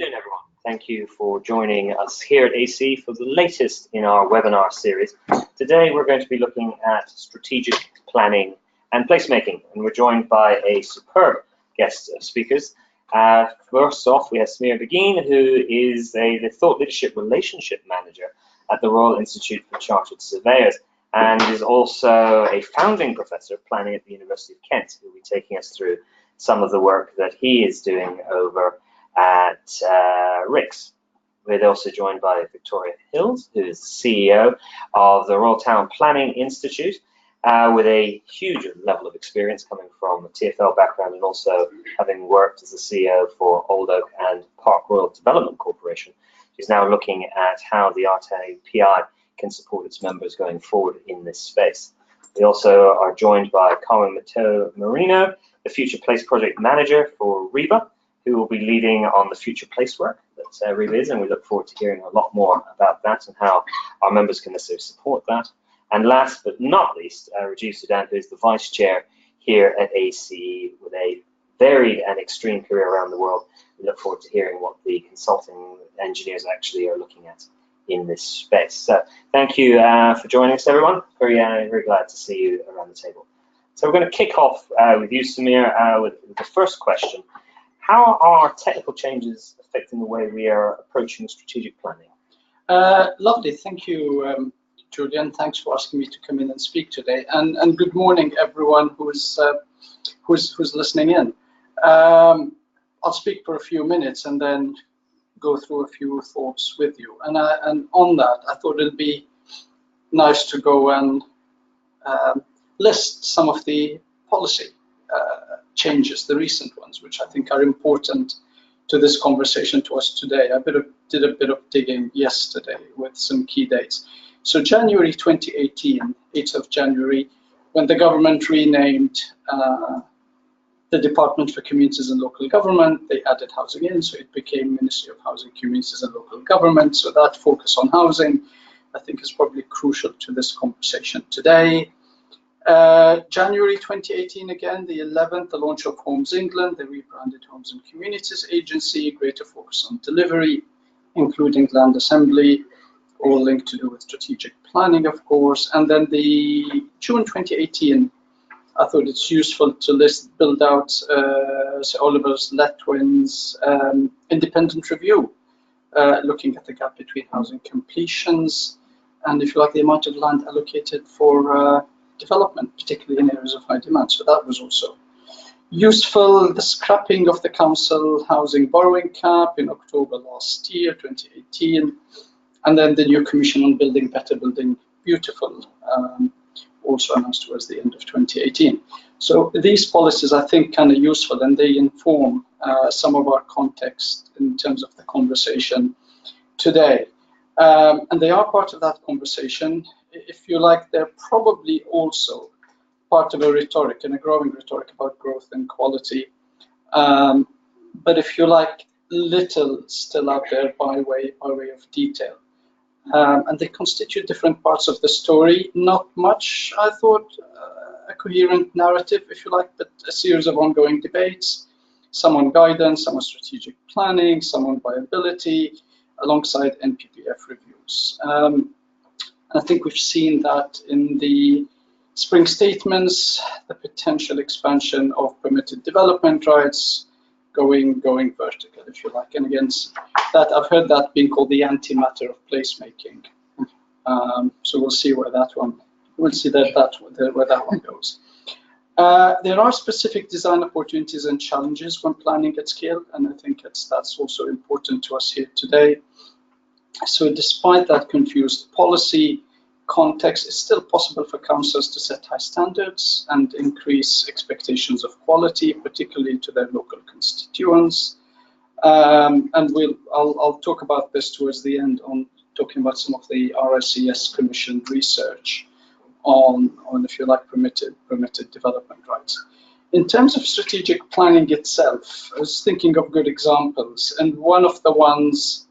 Good afternoon, everyone. Thank you for joining us here at AC for the latest in our webinar series. Today we're going to be looking at strategic planning and placemaking, and we're joined by a superb guest of speakers. First off, we have Samir Begin, who is the Thought Leadership Relationship Manager at the Royal Institute for Chartered Surveyors, and is also a founding professor of planning at the University of Kent, who will be taking us through some of the work that he is doing over at RICS. We're also joined by Victoria Hills, who is the CEO of the Royal Town Planning Institute, with a huge level of experience coming from a TfL background and also having worked as the CEO for Old Oak and Park Royal Development Corporation. She's now looking at how the RTPI can support its members going forward in this space. We also are joined by Carmen Mateo Marino, the Future Place Project Manager for REBA, who will be leading on the Future Place work that REBA is, and we look forward to hearing a lot more about that and how our members can necessarily support that. And last but not least, Rajiv Sudan, who is the Vice Chair here at ACE with a varied and extreme career around the world. We look forward to hearing what the consulting engineers actually are looking at in this space. So thank you for joining us, everyone. Very glad to see you around the table. So we're going to kick off with you, Samir, with the first question. How are technical changes affecting the way we are approaching strategic planning? Lovely, thank you, Julian. Thanks for asking me to come in and speak today. And good morning, everyone who's listening in. I'll speak for a few minutes and then go through a few thoughts with you. And on that, I thought it'd be nice to go and list some of the policy changes, the recent ones, which I think are important to this conversation to us today. I did a bit of digging yesterday with some key dates. So January 2018, 8th of January, when the government renamed the Department for Communities and Local Government, they added housing in, so it became Ministry of Housing, Communities and Local Government. So that focus on housing, I think, is probably crucial to this conversation today. January 2018, again, the 11th, the launch of Homes England, the rebranded Homes and Communities Agency, greater focus on delivery, including land assembly, all linked to do with strategic planning, of course. And then the June 2018, I thought it's useful to build out Sir Oliver's Letwin's independent review, looking at the gap between housing completions and, if you like, the amount of land allocated for development, particularly in areas of high demand. So that was also useful. The scrapping of the council housing borrowing cap in October last year, 2018, and then the new Commission on Building Better, Building Beautiful, also announced towards the end of 2018. So these policies, I think, kind of useful, and they inform some of our context in terms of the conversation today. And they are part of that conversation. If you like, they're probably also part of a rhetoric, and a growing rhetoric about growth and quality. But if you like, little still out there by way of detail. And they constitute different parts of the story. Not much, I thought, a coherent narrative, if you like, but a series of ongoing debates, some on guidance, some on strategic planning, some on viability, alongside NPPF reviews. I think we've seen that in the spring statements, the potential expansion of permitted development rights going vertical, if you like. And against that, I've heard that being called the antimatter of placemaking. So we'll see where that one goes. There are specific design opportunities and challenges when planning at scale, and I think that's also important to us here today. So despite that confused policy context, it's still possible for councils to set high standards and increase expectations of quality, particularly to their local constituents. And I'll talk about this towards the end, on talking about some of the RICS commissioned research on, if you like, permitted development rights. In terms of strategic planning itself, I was thinking of good examples, and one of the ones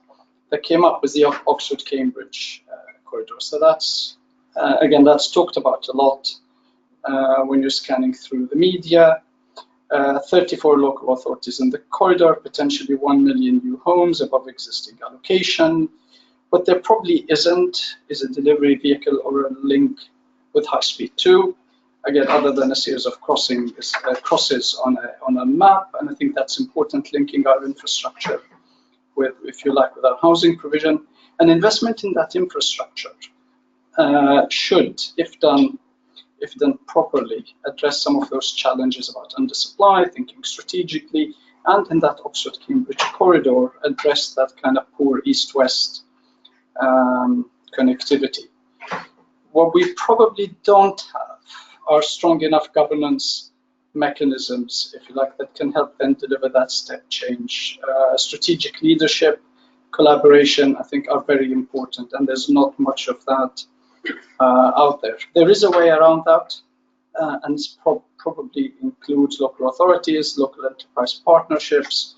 that came up was the Oxford-Cambridge corridor. So that's, again, that's talked about a lot when you're scanning through the media. 34 local authorities in the corridor, potentially 1 million new homes above existing allocation. What there probably isn't is a delivery vehicle or a link with high speed 2, again, other than a series of crosses on a map. And I think that's important, linking our infrastructure with, if you like, with our housing provision. And investment in that infrastructure should, if done properly, address some of those challenges about undersupply, thinking strategically, and in that Oxford-Cambridge corridor, address that kind of poor east-west connectivity. What we probably don't have are strong enough governance mechanisms, if you like, that can help them deliver that step change. Strategic leadership, collaboration, I think, are very important, and there's not much of that out there. There is a way around that, and it probably includes local authorities, local enterprise partnerships,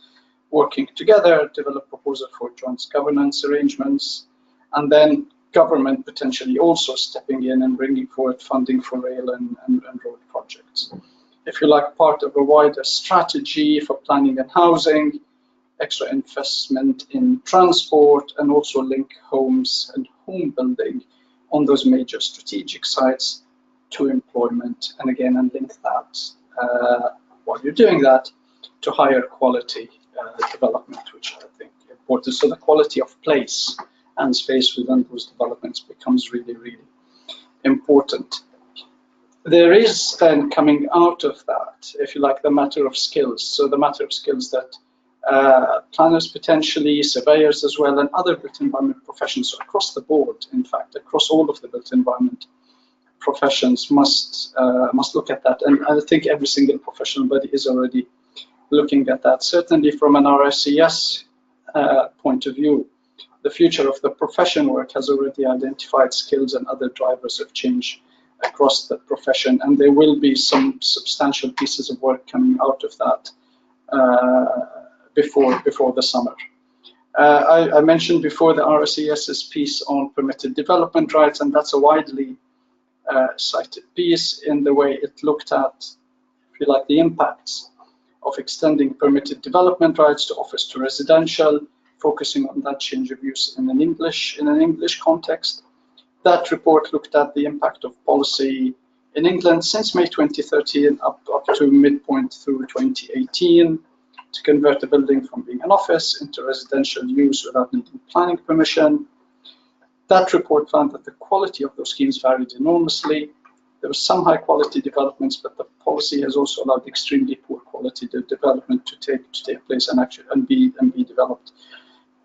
working together, develop proposals for joint governance arrangements, and then government potentially also stepping in and bringing forward funding for rail and road projects. If you like, part of a wider strategy for planning and housing, extra investment in transport, and also link homes and home building on those major strategic sites to employment, and again, and link that while you're doing that to higher quality development, which I think is important. So the quality of place and space within those developments becomes really, really important. There is then coming out of that, if you like, the matter of skills. So the matter of skills that planners potentially, surveyors as well, and other built environment professions across the board, in fact, across all of the built environment professions must look at that. And I think every single professional body is already looking at that. Certainly from an RICS point of view, the future of the profession work has already identified skills and other drivers of change across the profession, and there will be some substantial pieces of work coming out of that before the summer. I mentioned before the RICS's piece on permitted development rights, and that's a widely cited piece in the way it looked at, if you like, the impacts of extending permitted development rights to office to residential, focusing on that change of use in an English context. That report looked at the impact of policy in England since May 2013 up to midpoint through 2018 to convert a building from being an office into residential use without needing planning permission. That report found that the quality of those schemes varied enormously. There were some high quality developments, but the policy has also allowed extremely poor quality development to take place and be developed.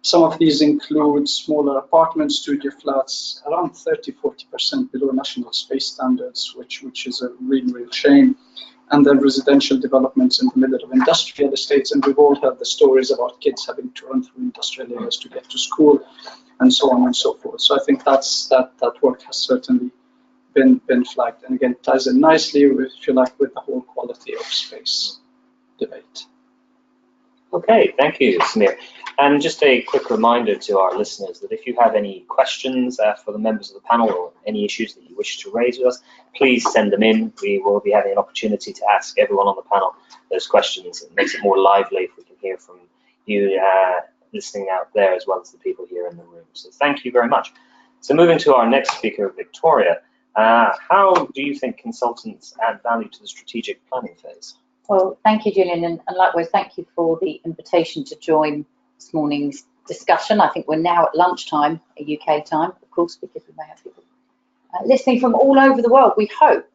Some of these include smaller apartments, studio flats, around 30–40% below national space standards, which is a real shame. And then residential developments in the middle of industrial estates, and we've all heard the stories about kids having to run through industrial areas to get to school, and so on and so forth. So I think that work has certainly been flagged, and again ties in nicely with, if you like, with the whole quality of space debate. Okay, thank you, Samir. And just a quick reminder to our listeners that if you have any questions for the members of the panel or any issues that you wish to raise with us, please send them in. We will be having an opportunity to ask everyone on the panel those questions. It makes it more lively if we can hear from you listening out there as well as the people here in the room. So thank you very much. So moving to our next speaker, Victoria, how do you think consultants add value to the strategic planning phase? Well, thank you, Julian, and likewise, thank you for the invitation to join this morning's discussion. I think we're now at lunchtime, UK time, of course, because we may have people listening from all over the world, we hope.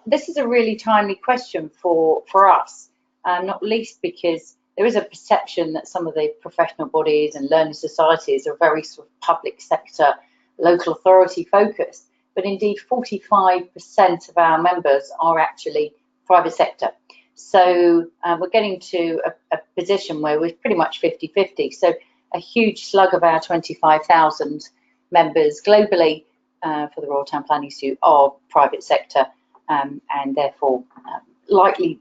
This is a really timely question for us, not least because there is a perception that some of the professional bodies and learning societies are very sort of public sector, local authority focused, but indeed 45% of our members are actually private sector. So we're getting to a position where we're pretty much 50-50. So a huge slug of our 25,000 members globally for the Royal Town Planning Institute are private sector, and therefore likely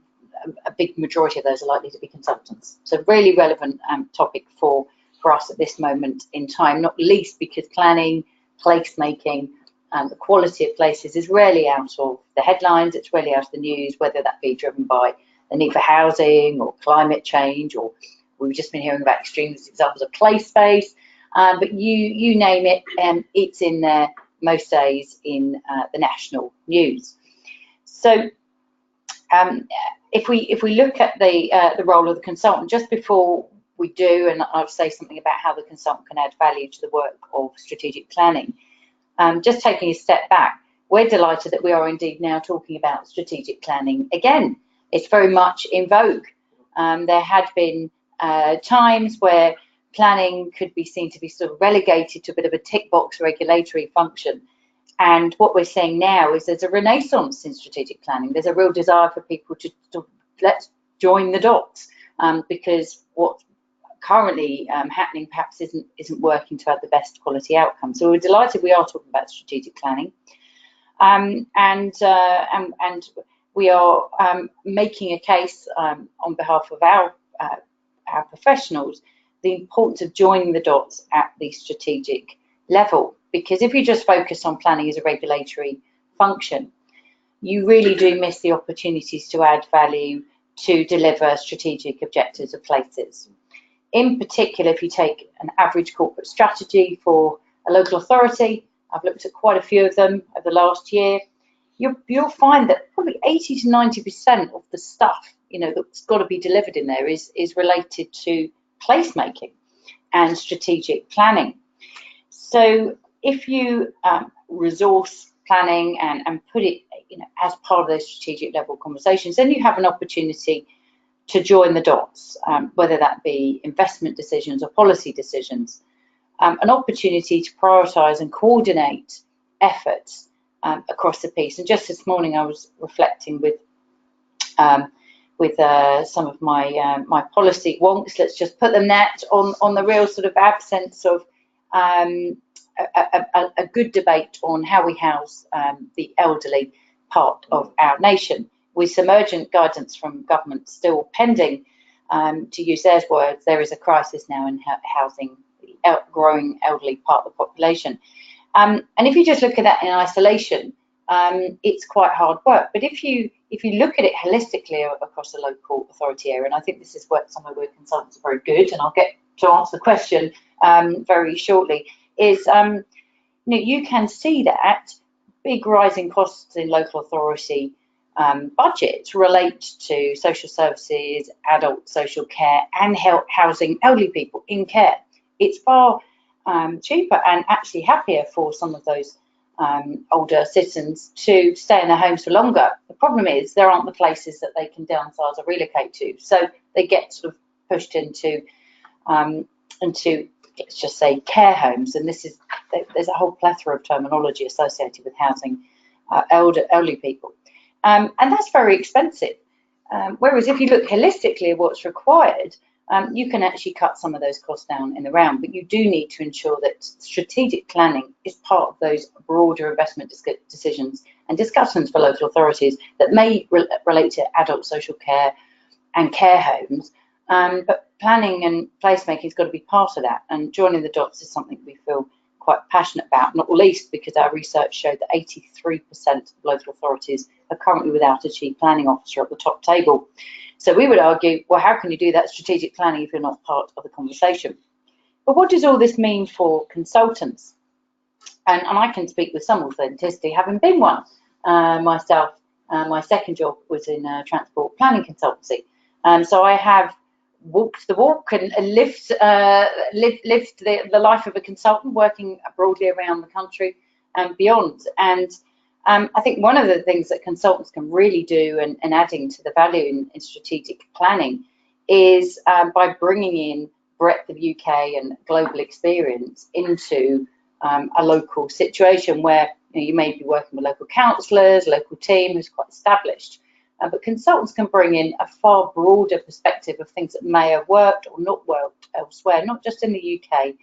a big majority of those are likely to be consultants. So really relevant topic for us at this moment in time, not least because planning, placemaking, the quality of places is rarely out of the headlines, it's rarely out of the news, whether that be driven by the need for housing or climate change, or we've just been hearing about extreme examples of place space, but you name it, it's in there most days in the national news. So if we look at the role of the consultant, just before we do, and I'll say something about how the consultant can add value to the work of strategic planning, just taking a step back, we're delighted that we are indeed now talking about strategic planning again. It's very much in vogue. There had been times where planning could be seen to be sort of relegated to a bit of a tick box regulatory function. And what we're seeing now is there's a renaissance in strategic planning. There's a real desire for people to let's join the dots, because what's currently happening perhaps isn't working to have the best quality outcome. So we're delighted we are talking about strategic planning, and we are making a case on behalf of our professionals, the importance of joining the dots at the strategic level. Because if you just focus on planning as a regulatory function, you really do miss the opportunities to add value to deliver strategic objectives of places. In particular, if you take an average corporate strategy for a local authority, I've looked at quite a few of them over the last year, you'll find that probably 80 to 90% of the stuff, that's got to be delivered in there is related to placemaking and strategic planning. So if you resource planning and put it as part of those strategic level conversations, then you have an opportunity to join the dots, whether that be investment decisions or policy decisions, an opportunity to prioritise and coordinate efforts across the piece. And just this morning I was reflecting with some of my policy wonks, let's just put them that, on the real sort of absence of a good debate on how we house the elderly part of our nation, with some urgent guidance from government still pending. To use their words, there is a crisis now in housing the growing elderly part of the population. And if you just look at that in isolation, it's quite hard work. But if you look at it holistically across the local authority area, and I think this is somewhere where consultants are very good, and I'll get to answer the question very shortly, is you can see that big rising costs in local authority budgets relate to social services, adult social care, and housing elderly people in care. It's far cheaper and actually happier for some of those older citizens to stay in their homes for longer. The problem is there aren't the places that they can downsize or relocate to, so they get sort of pushed into let's just say care homes, and there's a whole plethora of terminology associated with housing elderly people, and that's very expensive. Whereas if you look holistically at what's required, you can actually cut some of those costs down in the round, but you do need to ensure that strategic planning is part of those broader investment decisions and discussions for local authorities that may relate to adult social care and care homes. But planning and placemaking has got to be part of that, and joining the dots is something we feel quite passionate about, not least because our research showed that 83% of local authorities are currently without a chief planning officer at the top table. So we would argue, well, how can you do that strategic planning if you're not part of the conversation? But what does all this mean for consultants? And I can speak with some authenticity, having been one myself. My second job was in transport planning consultancy. So I have walked the walk and lived the life of a consultant, working broadly around the country and beyond. And I think one of the things that consultants can really do, and adding to the value in strategic planning, is by bringing in breadth of UK and global experience into a local situation where you may be working with local councillors, local team who's quite established. But consultants can bring in a far broader perspective of things that may have worked or not worked elsewhere, not just in the UK,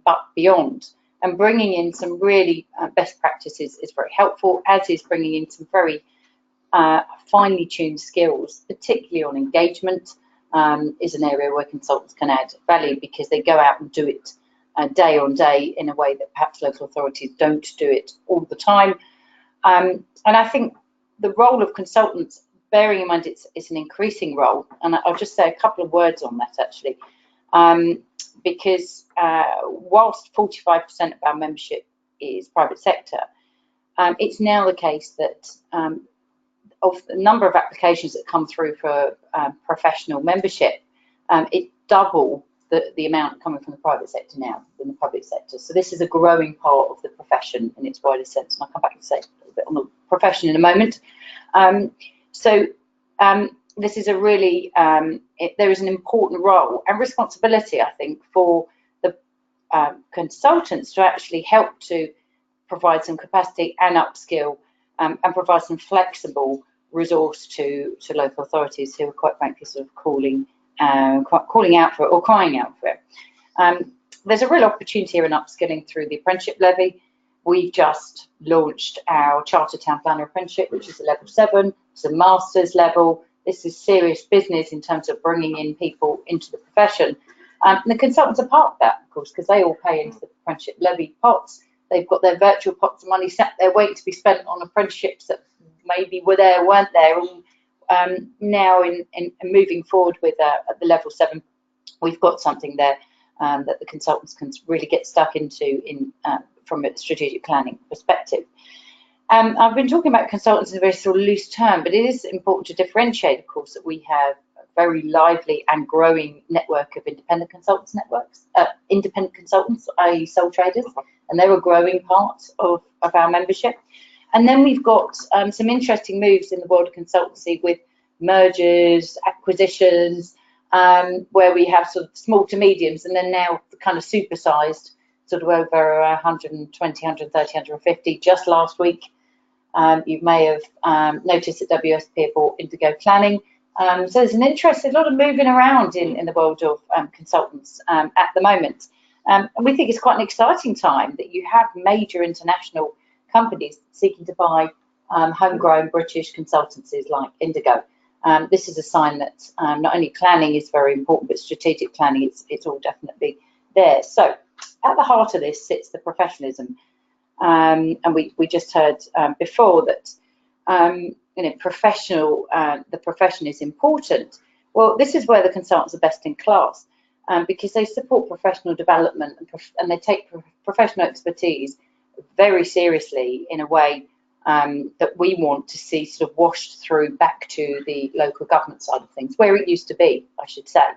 but beyond. And bringing in some really best practices is very helpful, as is bringing in some very finely tuned skills, particularly on engagement, is an area where consultants can add value, because they go out and do it day on day in a way that perhaps local authorities don't do it all the time. And I think the role of consultants bearing in mind it's an increasing role, and I'll just say a couple of words on that actually, because whilst 45% of our membership is private sector, it's now the case that of the number of applications that come through for professional membership, it double the amount coming from the private sector now than the public sector. So this is a growing part of the profession in its wider sense, and I'll come back and say a little bit on the profession in a moment. This is a really, there is an important role and responsibility, I think, for the consultants to actually help to provide some capacity and upskill and provide some flexible resource to local authorities who are quite frankly sort of calling out for it or crying out for it. There's a real opportunity here in upskilling through the apprenticeship levy. We've just launched our Chartered Town Planner apprenticeship, which is a level 7. It's a master's level. This is serious business in terms of bringing in people into the profession. And the consultants are part of that, of course, because they all pay into the apprenticeship levy pots. They've got their virtual pots of money sat there waiting to be spent on apprenticeships that maybe were there, weren't there. Now in moving forward with at the level 7, we've got something there that the consultants can really get stuck into from a strategic planning perspective. I've been talking about consultants in a very sort of loose term, but it is important to differentiate, of course, that we have a very lively and growing network of independent consultants i.e. sole traders, and they're a growing part of our membership. And then we've got some interesting moves in the world of consultancy with mergers, acquisitions, where we have sort of small to mediums, and then now the kind of supersized, sort of over 120, 130, 150 just last week. You may have noticed that WSP have bought Indigo Planning. So there's an interest, a lot of moving around in the world of consultants at the moment. And we think it's quite an exciting time that you have major international companies seeking to buy homegrown British consultancies like Indigo. This is a sign that not only planning is very important, but strategic planning, it's all definitely there. So at the heart of this sits the professionalism. And we just heard before that the profession is important. Well, this is where the consultants are best in class, because they support professional development and they take professional expertise very seriously in a way that we want to see sort of washed through back to the local government side of things, where it used to be, I should say.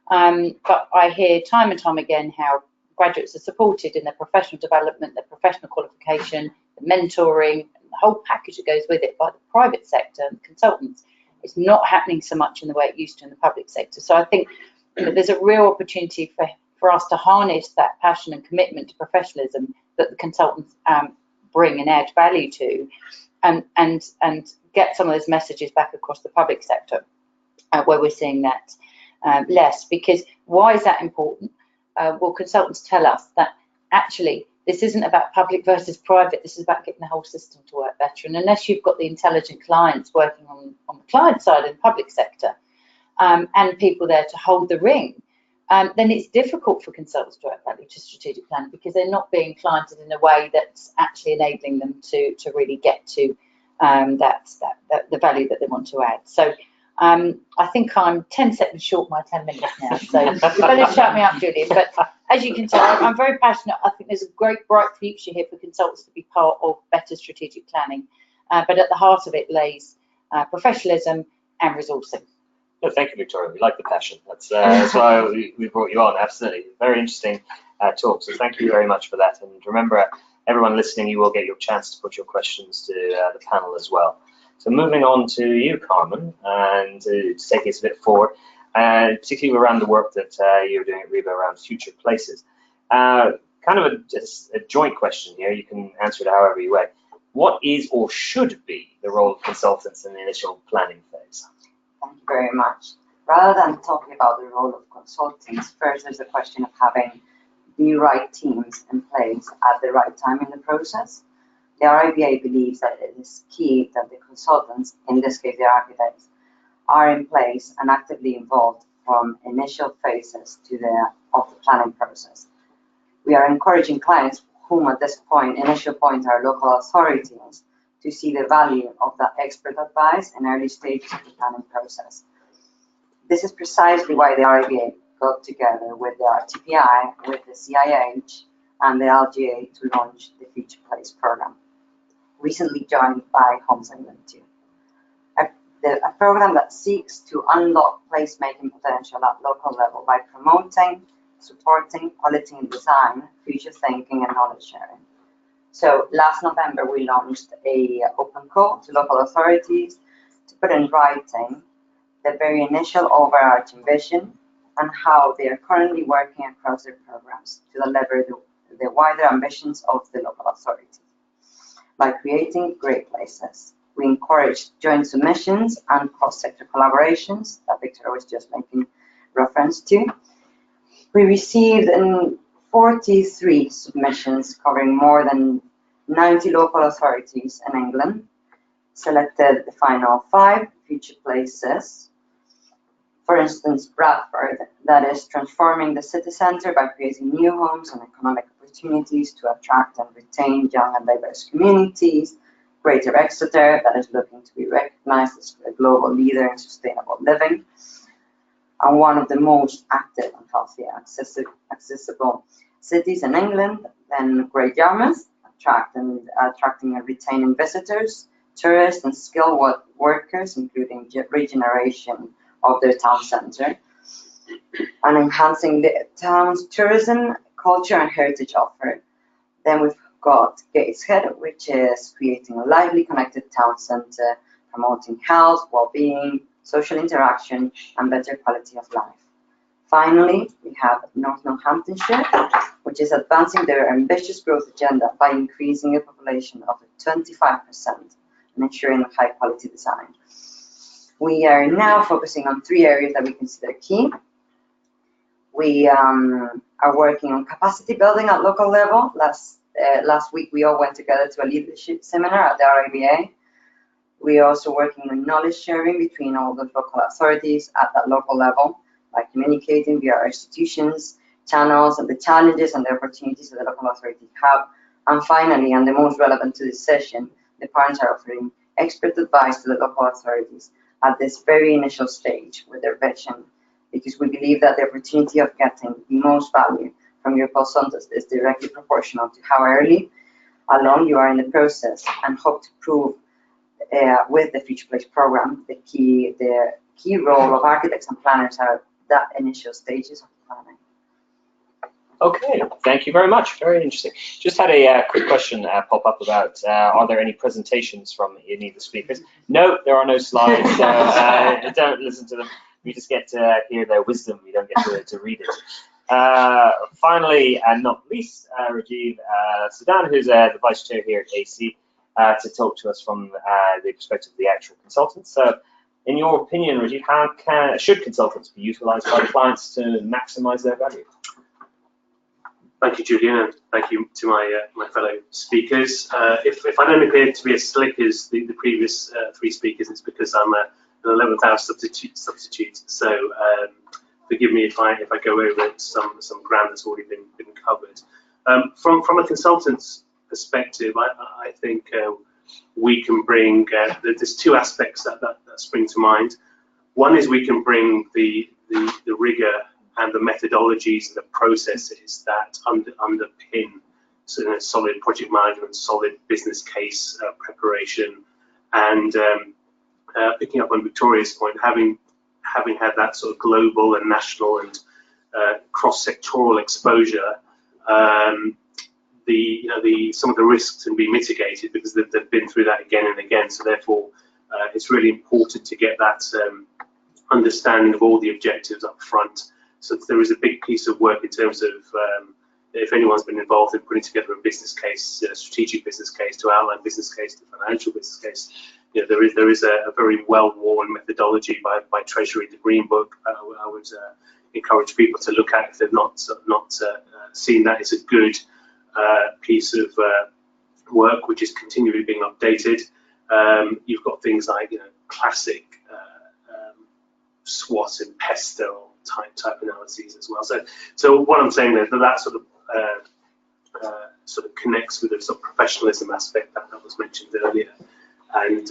But I hear time and time again how graduates are supported in their professional development, their professional qualification, the mentoring, and the whole package that goes with it by the private sector and consultants. It's not happening so much in the way it used to in the public sector. So I think there's a real opportunity for us to harness that passion and commitment to professionalism that the consultants bring and add value to, and get some of those messages back across the public sector, where we're seeing that less. Because why is that important? Well, consultants tell us that actually this isn't about public versus private, this is about getting the whole system to work better. And unless you've got the intelligent clients working on the client side in the public sector, and people there to hold the ring, then it's difficult for consultants to add value to strategic planning, because they're not being cliented in a way that's actually enabling them to really get to the value that they want to add. So I think I'm 10 seconds short my 10 minutes now, so you better shut me up, Julian. But as you can tell, I'm very passionate. I think there's a great bright future here for consultants to be part of better strategic planning, but at the heart of it lays professionalism and resourcing. No, thank you, Victoria. We like the passion. That's why we brought you on. Absolutely. Very interesting talk. So thank you very much for that. And remember, everyone listening, you will get your chance to put your questions to the panel as well. So moving on to you, Carmen, and to take us a bit forward, and particularly around the work that you're doing at RIBA around future places. Kind of a joint question here. You can answer it however you like. What is or should be the role of consultants in the initial planning phase? Thank you very much. Rather than talking about the role of consultants, first there's the question of having the right teams in place at the right time in the process. The RIBA believes that it is key that the consultants, in this case the architects, are in place and actively involved from initial phases of the planning process. We are encouraging clients, whom at this point, initial point, are local authorities, to see the value of that expert advice in early stages of the planning process. This is precisely why the RIBA got together with the RTPI, with the CIH, and the LGA to launch the Future Place program, recently joined by Homes England too. A program that seeks to unlock placemaking potential at local level by promoting, supporting, quality and design, future thinking and knowledge sharing. So last November we launched a open call to local authorities to put in writing the very initial overarching vision and how they are currently working across their programs to deliver the wider ambitions of the local authorities. By creating great places, we encourage joint submissions and cross-sector collaborations that Victor was just making reference to. We received 43 submissions covering more than 90 local authorities in England, selected the final 5 future places. For instance, Bradford, that is transforming the city centre by creating new homes and economic opportunities to attract and retain young and diverse communities. Greater Exeter, that is looking to be recognised as a global leader in sustainable living, and one of the most active and healthy and accessible cities in England. Then Great Yarmouth, attracting and retaining visitors, tourists and skilled workers, including regeneration of their town centre, and enhancing the town's tourism, culture and heritage offer. Then we've got Gateshead, which is creating a lively, connected town centre, promoting health, well-being, social interaction, and better quality of life. Finally, we have North Northamptonshire, which is advancing their ambitious growth agenda by increasing the population of 25% and ensuring high-quality design. We are now focusing on 3 areas that we consider key. We are working on capacity building at local level. Last week, we all went together to a leadership seminar at the RIBA. We are also working on knowledge sharing between all the local authorities at that local level by communicating via our institutions, channels, and the challenges and the opportunities that the local authorities have. And finally, and the most relevant to this session, the partners are offering expert advice to the local authorities at this very initial stage with their vision, because we believe that the opportunity of getting the most value from your consultants is directly proportional to how early along you are in the process, and hope to prove with the Future Place program the key role of architects and planners are that initial stages of planning. Okay, thank you very much. Very interesting. Just had a quick question pop up about are there any presentations from any of the speakers? No, there are no slides, so don't listen to them. We just get to hear their wisdom. We don't get to read it. Finally, and not least, Rajiv Sudan, who's the Vice Chair here at AC, to talk to us from the perspective of the actual consultants. So, in your opinion, Rajiv, how should consultants be utilised by clients to maximise their value? Thank you, Julian, and thank you to my fellow speakers. If I don't appear to be as slick as the previous 3 speakers, it's because I'm an 11th hour substitute. So forgive me if I go over some ground that's already been covered. From a consultant's perspective, I think we can bring. There's 2 aspects that spring to mind. One is we can bring the rigor and the methodologies and the processes that underpin solid project management, solid business case preparation, and picking up on Victoria's point, having had that sort of global and national and cross-sectoral exposure, some of the risks can be mitigated because they've been through that again and again. So therefore, it's really important to get that understanding of all the objectives up front. So there is a big piece of work in terms of if anyone's been involved in putting together a business case, a strategic business case, to outline business case, to financial business case, there is a very well-worn methodology by Treasury, the Green Book. I would encourage people to look at if they've not seen that. It's a good piece of work which is continually being updated. You've got things like classic SWOT and PESTEL type analyses as well. So what I'm saying is that sort of sort of connects with the sort of professionalism aspect that was mentioned earlier. And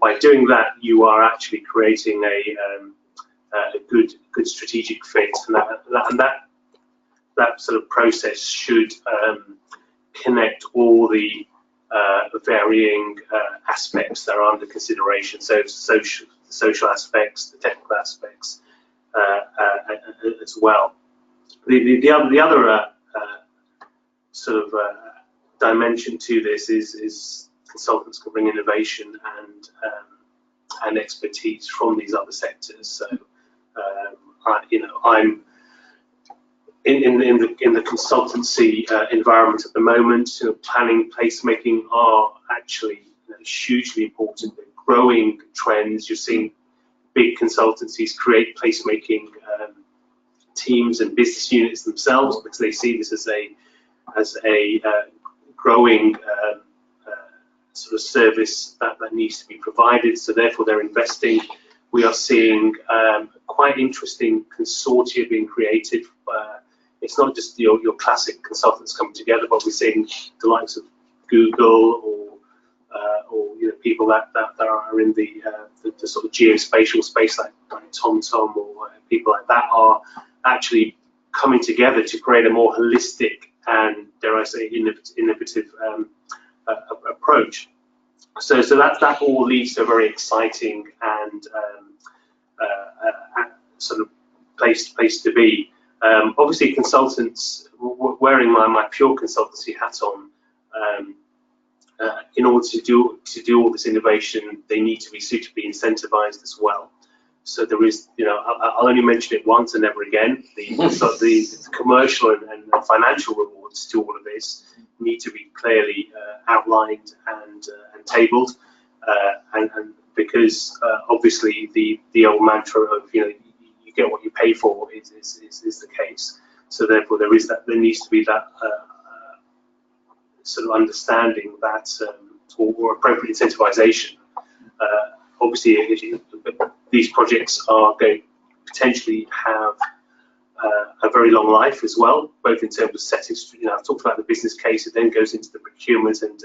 by doing that, you are actually creating a good strategic fit, and that sort of process should connect all the varying aspects that are under consideration. So social aspects, the technical aspects as well. The other sort of dimension to this is consultants can bring innovation and expertise from these other sectors. So I'm in the consultancy environment at the moment. Planning, placemaking are actually hugely important. They're growing trends. You're seeing big consultancies create placemaking teams and business units themselves because they see this as a growing sort of service that needs to be provided. So therefore, they're investing. We are seeing quite interesting consortia being created. It's not just your classic consultants coming together, but we're seeing the likes of Google or people that are in the sort of geospatial space, like TomTom or people like that, are actually coming together to create a more holistic and, dare I say, innovative approach. So that all leads to a very exciting and sort of place to be. Obviously, consultants, wearing my pure consultancy hat on, in order to do all this innovation, they need to be suitably incentivized as well. So there is, I'll only mention it once and never again. The commercial and financial rewards to all of this need to be clearly outlined and tabled, and because obviously the old mantra of you get what you pay for is the case. So therefore there needs to be that sort of understanding that or appropriate incentivization. Obviously, these projects are going to potentially have a very long life as well, both in terms of setting. I've talked about the business case. It then goes into the procurement and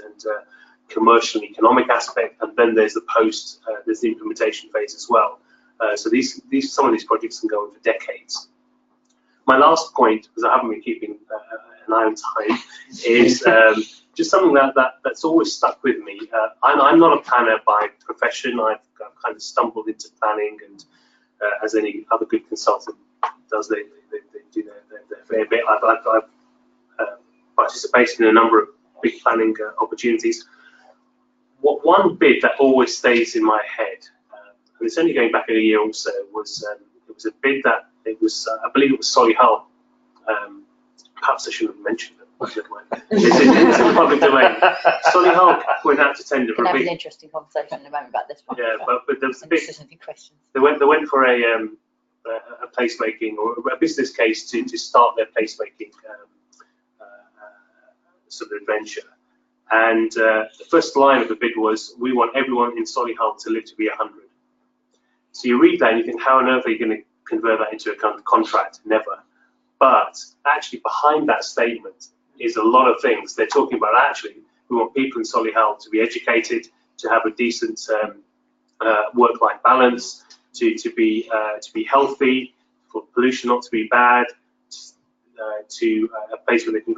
commercial and economic aspect, and then there's the there's the implementation phase as well. So some of these projects can go on for decades. My last point, because I haven't been keeping an eye on time, is just something that's always stuck with me. I'm not a planner by profession. I've kind of stumbled into planning, and as any other good consultant does, they do their fair bit. I've participated in a number of big planning opportunities. One bit that always stays in my head, and it's only going back a year or so, was it was a bid that I believe it was Solihull. Perhaps I shouldn't have mentioned it. It's in the public domain. Solihull went out to tender for a big. We'll have an interesting conversation in a moment about this one. Yeah, but there was a big. Questions. They went for a placemaking or a business case to start their placemaking sort of adventure. And the first line of the bid was, "We want everyone in Solihull to live to be 100." So you read that and you think, how on earth are you going to convert that into a kind of contract? Never. But actually behind that statement is a lot of things. They're talking about actually we want people in Solihull to be educated, to have a decent work-life balance, to be healthy, for pollution not to be bad, to a place where they can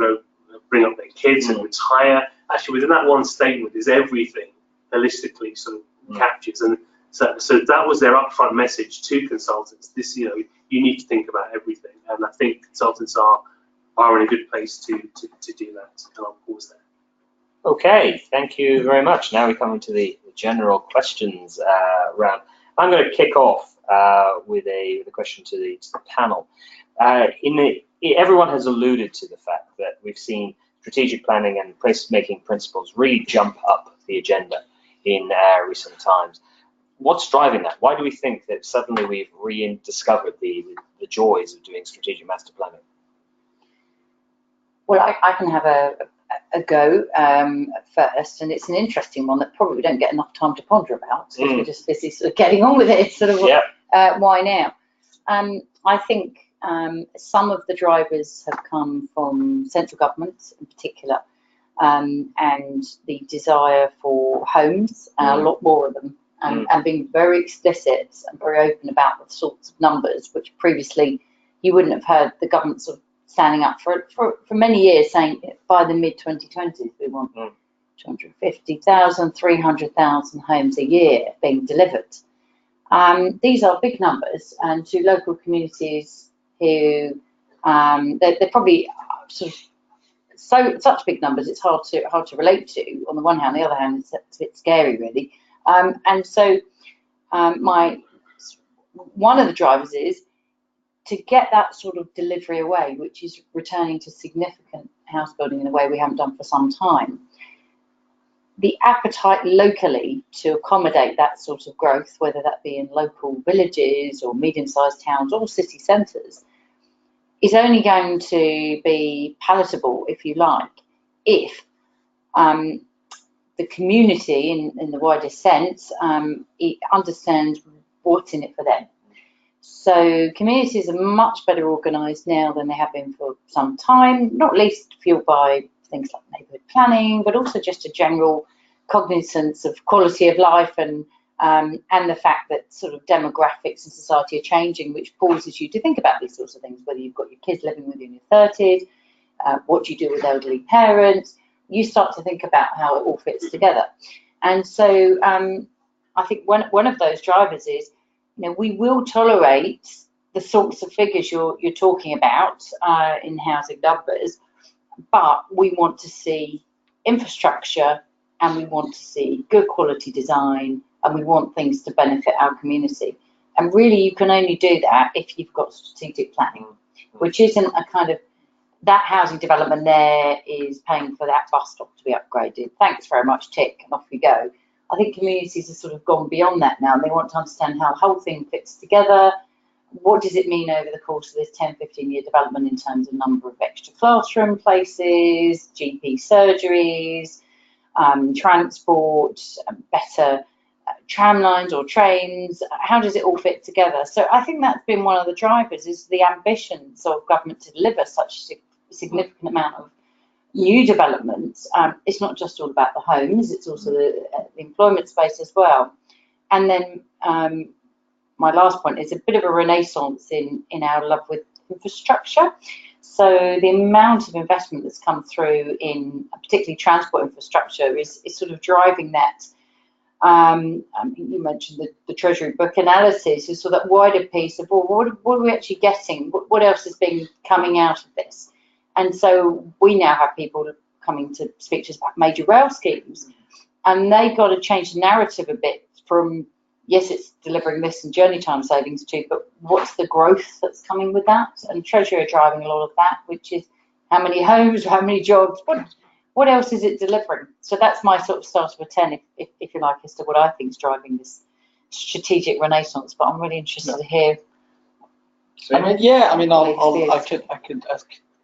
bring up their kids and retire. Actually, within that one statement is everything holistically sort of captures. And so that was their upfront message to consultants. This, you need to think about everything. And I think consultants are in a good place to do that. And I'll pause there. Okay, thank you very much. Now we come into the general questions round. I'm going to kick off with a question to the panel. Everyone has alluded to the fact that we've seen strategic planning and placemaking principles really jump up the agenda in recent times. What's driving that? Why do we think that suddenly we've rediscovered the joys of doing strategic master planning? Well, I can have a go first, and it's an interesting one that probably we don't get enough time to ponder about. So we're just busy sort of getting on with it. It's sort of why now? I think Some of the drivers have come from central government in particular, and the desire for homes, a lot more of them, and being very explicit and very open about the sorts of numbers, which previously you wouldn't have heard the government sort of standing up for many years, saying by the mid-2020s we want 250,000, 300,000 homes a year being delivered. These are big numbers, and to local communities who they're probably sort of such big numbers, it's hard to relate to. On the one hand, on the other hand, it's a bit scary, really. And so, one of the drivers is to get that sort of delivery away, which is returning to significant house building in a way we haven't done for some time. The appetite locally to accommodate that sort of growth, whether that be in local villages or medium-sized towns or city centres, is only going to be palatable, if you like, if the community, in the widest sense, it understands what's in it for them. So communities are much better organised now than they have been for some time, not least fueled by things like neighbourhood planning, but also just a general cognizance of quality of life and the fact that sort of demographics in society are changing, which causes you to think about these sorts of things, whether you've got your kids living with you in your 30s, what do you do with elderly parents, you start to think about how it all fits together. And so I think one of those drivers is, we will tolerate the sorts of figures you're talking about in housing numbers, but we want to see infrastructure, and we want to see good quality design, and we want things to benefit our community. And really, you can only do that if you've got strategic planning, which isn't a kind of, that housing development there is paying for that bus stop to be upgraded. Thanks very much, tick, and off we go. I think communities have sort of gone beyond that now. They want to understand how the whole thing fits together. What does it mean over the course of this 10, 15-year development in terms of number of extra classroom places, GP surgeries, transport, better tram lines or trains? How does it all fit together? So I think that's been one of the drivers, is the ambitions of government to deliver such a significant amount of new developments. It's not just all about the homes, it's also the employment space as well. And then my last point is a bit of a renaissance in our love with infrastructure. So the amount of investment that's come through in particularly transport infrastructure is sort of driving that. You mentioned the Treasury book analysis, is sort of that wider piece of, well, what are we actually getting? What else is coming out of this? And so we now have people coming to speak to us about major rail schemes, and they've got to change the narrative a bit from, yes, it's delivering this and journey time savings too, but what's the growth that's coming with that? And Treasury are driving a lot of that, which is how many homes, how many jobs, what else is it delivering? So that's my sort of start of a 10, if you like, as to what I think is driving this strategic renaissance. But I'm really interested to hear. I could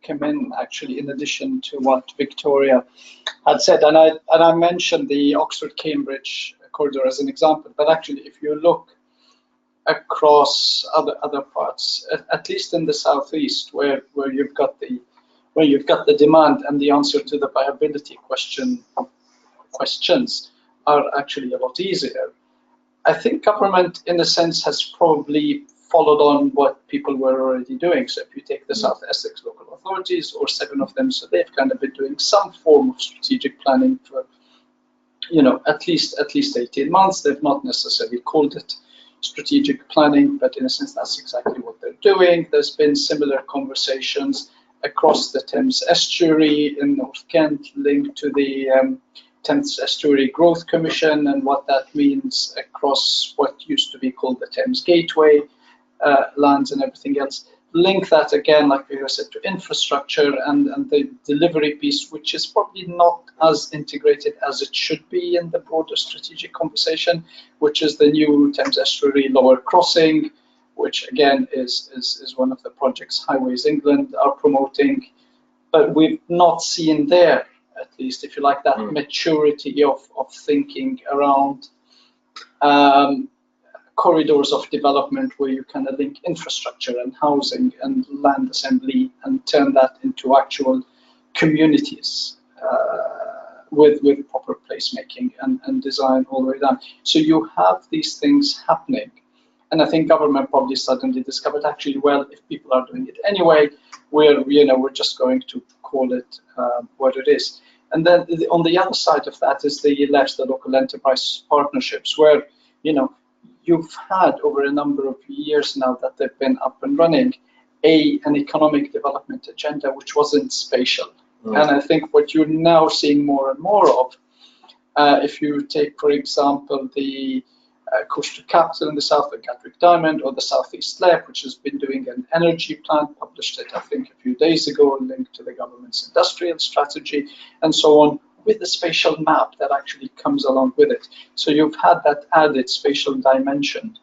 come in actually in addition to what Victoria had said, and I mentioned the Oxford-Cambridge corridor as an example, but actually if you look across other parts, at least in the southeast, where you've got the demand and the answer to the viability questions are actually a lot easier. I think government in a sense has probably followed on what people were already doing. So if you take the South Essex local authorities, or 7 of them, so they've kind of been doing some form of strategic planning for at least 18 months. They've not necessarily called it strategic planning, but in a sense that's exactly what they're doing. There's been similar conversations across the Thames Estuary in North Kent, linked to the Thames Estuary Growth Commission and what that means across what used to be called the Thames Gateway lands and everything else. Link that again, like we said, to infrastructure and the delivery piece, which is probably not as integrated as it should be in the broader strategic conversation, which is the new Thames Estuary Lower Crossing, which again is one of the projects Highways England are promoting. But we've not seen there, at least if you like, that maturity of thinking around corridors of development where you kind of link infrastructure and housing and land assembly and turn that into actual communities with proper placemaking and design all the way down. So you have these things happening. And I think government probably suddenly discovered, actually, well, if people are doing it anyway, we're just going to call it what it is. And then on the other side of that is the local enterprise partnerships, where you've had over a number of years now that they've been up and running an economic development agenda which wasn't spatial. And I think what you're now seeing more and more of, if you take, for example, the coastal capital in the south, the Gatwick Diamond, or the Southeast Lake, which has been doing an energy plan, published it, I think, a few days ago, linked to the government's industrial strategy, and so on, with the spatial map that actually comes along with it. So you've had that added spatial dimension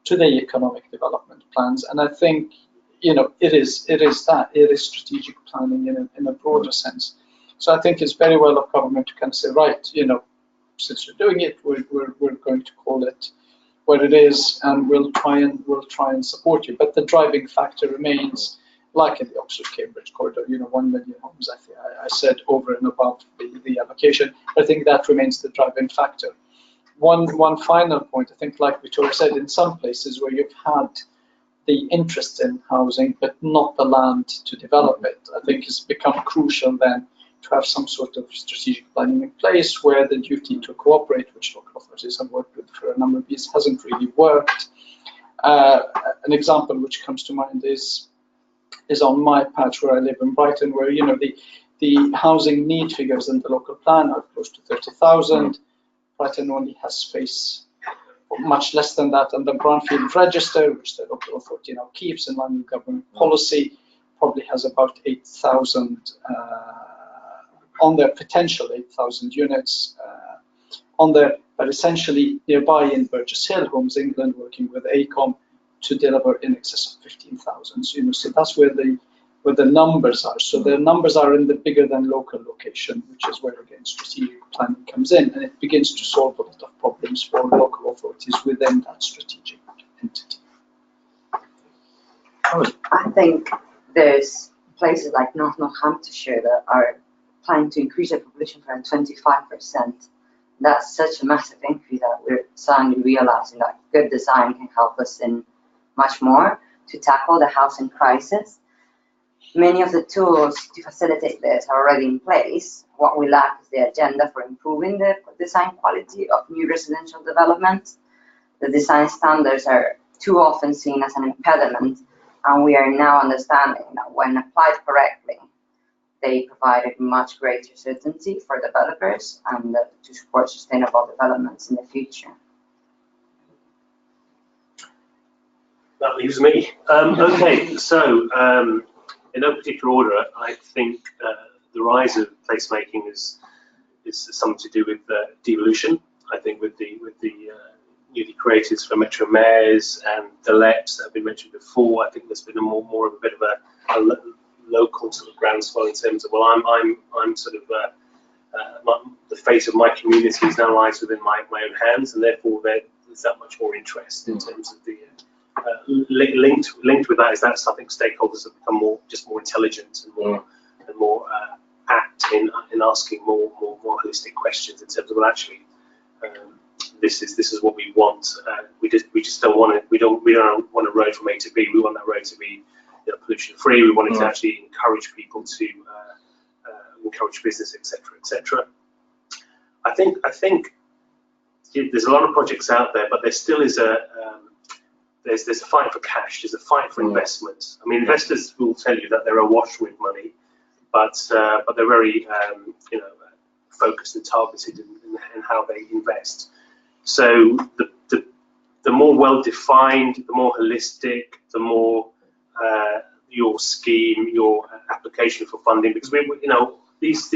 to the economic development plans, and I think it is strategic planning in a broader sense. So I think it's very well of government to kind of say, right, since you're doing it, we're going to call it what it is, and we'll try and support you. But the driving factor remains, like in the Oxford-Cambridge corridor, 1 million homes. I said over and above the allocation. I think that remains the driving factor. One final point, I think, like Victoria said, in some places where you've had the interest in housing but not the land to develop it, I think it's become crucial then to have some sort of strategic planning in place where the duty to cooperate, which local authorities have worked with for a number of years, hasn't really worked. An example which comes to mind is on my patch where I live in Brighton, where the housing need figures in the local plan are close to 30,000. Brighton only has space much less than that, and the brownfield register, which the local authority now keeps in line with government policy, probably has about 8,000 on their potential 8,000 units on there, but essentially nearby in Burgess Hill, Homes England, working with ACOM to deliver in excess of 15,000. So that's where the numbers are. So the numbers are in the bigger than local location, which is where again strategic planning comes in, and it begins to solve a lot of problems for local authorities within that strategic entity. I think there's places like Northamptonshire that are planning to increase their population by 25%. That's such a massive increase that we're suddenly realizing that good design can help us in much more to tackle the housing crisis. Many of the tools to facilitate this are already in place. What we lack is the agenda for improving the design quality of new residential development. The design standards are too often seen as an impediment, and we are now understanding that when applied correctly, they provide a much greater certainty for developers and to support sustainable developments in the future. That leaves me. Okay, so in no particular order, I think the rise of placemaking is something to do with devolution. I think with the newly created for Metro Mayors and the LEPs that have been mentioned before, I think there's been more of a bit of a local sort of groundswell in terms of, well, I'm sort of the fate of my community now lies within my own hands, and therefore there's that much more interest in terms of the linked with that is that I think stakeholders have become more intelligent and more apt in asking more holistic questions in terms of, well, actually this is what we want. We just don't want it. We don't want a road from A to B. We want that road to be pollution free. We want it to actually encourage people to encourage business, etc., etc. I think there's a lot of projects out there, but there still is there's a fight for cash. There's a fight for investment. I mean, investors will tell you that they're awash with money, but they're very focused and targeted in how they invest. So the more well-defined, the more holistic, the more your scheme, your application for funding, because all these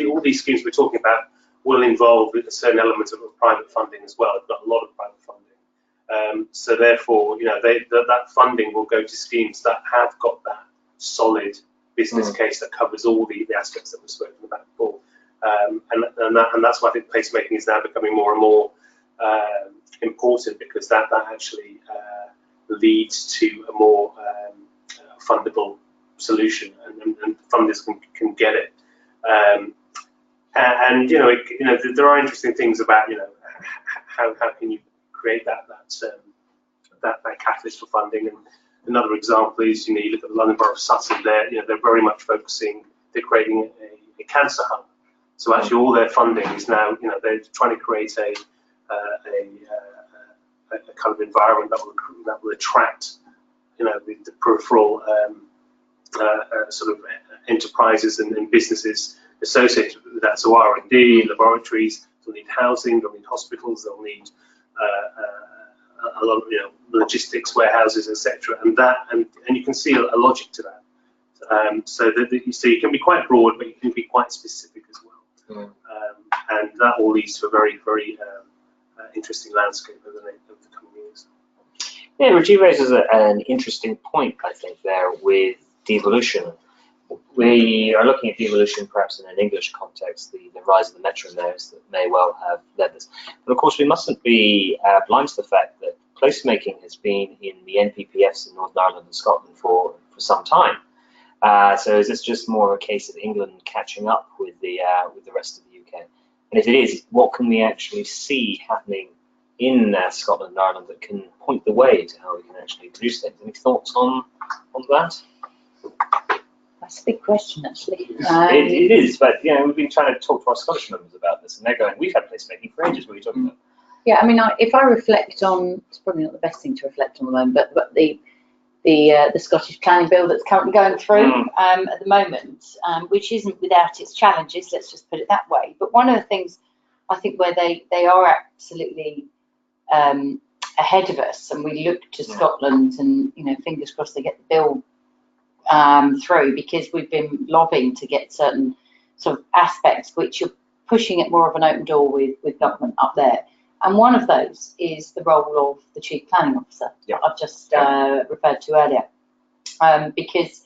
schemes we're talking about will involve a certain element of private funding as well. We've got a lot of private funding, so therefore, that funding will go to schemes that have got that solid business case that covers all the aspects that we've spoken about before, and that's why I think placemaking is now becoming more and more important, because that actually leads to a more fundable solution, and funders can get it. And there are interesting things about how can you create that catalyst for funding. And another example is you look at the London Borough of Sutton. They're very much focusing. They're creating a cancer hub. So actually, all their funding is now they're trying to create a kind of environment that will attract the peripheral sort of enterprises and businesses associated with that. So R&D, laboratories, they'll need housing, they'll need hospitals, they'll need a lot of logistics, warehouses, etc. And you can see a logic to that. So you can be quite broad, but you can be quite specific as well. And that all leads to a very, very interesting landscape over the coming years. Yeah, Rajiv raises an interesting point, I think, there with devolution. We are looking at devolution perhaps in an English context, the rise of the metro mayors that may well have led this. But of course, we mustn't be blind to the fact that placemaking has been in the NPPFs in Northern Ireland and Scotland for some time. So is this just more of a case of England catching up with the rest of the UK? And if it is, what can we actually see happening in Scotland and Ireland that can point the way to how we can actually produce things? Any thoughts on that? That's a big question, actually. It is, but we've been trying to talk to our Scottish members about this, and they're going, "We've had placemaking for ages. What are you talking about?" Yeah, I mean, if I reflect on, it's probably not the best thing to reflect on the moment, but the Scottish planning bill that's currently going through at the moment, which isn't without its challenges, let's just put it that way. But one of the things I think where they are absolutely ahead of us, and we look to Scotland, and fingers crossed they get the bill through, because we've been lobbying to get certain sort of aspects which are pushing it more of an open door with government up there. And one of those is the role of the Chief Planning Officer that I've just referred to earlier, because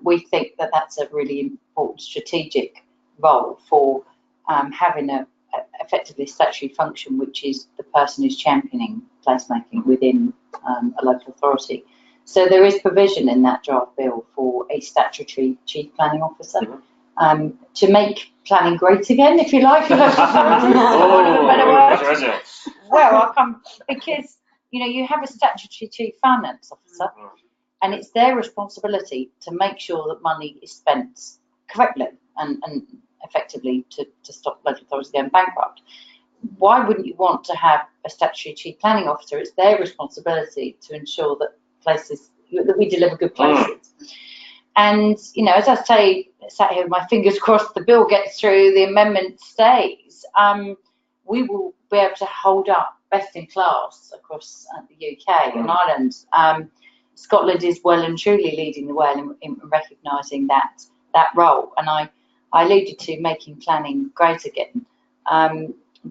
we think that that's a really important strategic role for having a effectively statutory function, which is the person who's championing placemaking within a local authority. So there is provision in that draft bill for a statutory Chief Planning Officer to make planning great again, if you like. Well, because you have a statutory Chief Finance Officer, and it's their responsibility to make sure that money is spent correctly and effectively to stop local authorities going bankrupt. Why wouldn't you want to have a statutory Chief Planning Officer? It's their responsibility to ensure that we deliver good places. And as I say, sat here with my fingers crossed, the bill gets through, the amendment stays, we will be able to hold up best in class across the UK and Ireland. Scotland is well and truly leading the way in recognising that role. And I alluded to making planning great again,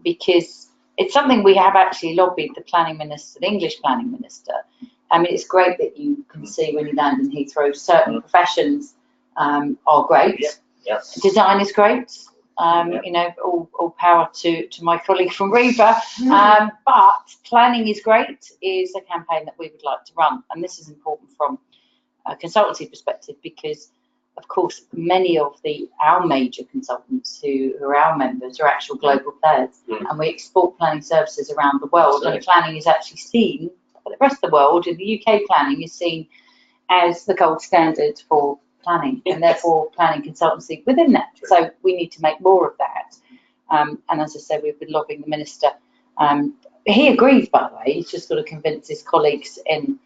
because it's something we have actually lobbied the planning minister, the English planning minister. I mean, it's great that you can see when you land in Heathrow, certain professions are great. Yeah. Design is great. All power to my colleague from Reba. But planning is great is a campaign that we would like to run. And this is important from a consultancy perspective, because, of course, many of our major consultants who are our members are actual global players. And we export planning services around the world. And planning is actually seen, for the rest of the world, in the UK, planning is seen as the gold standard for planning, and therefore planning consultancy within that. So we need to make more of that. And as I said, we've been lobbying the minister. He agrees, by the way. He's just got to convince his colleagues in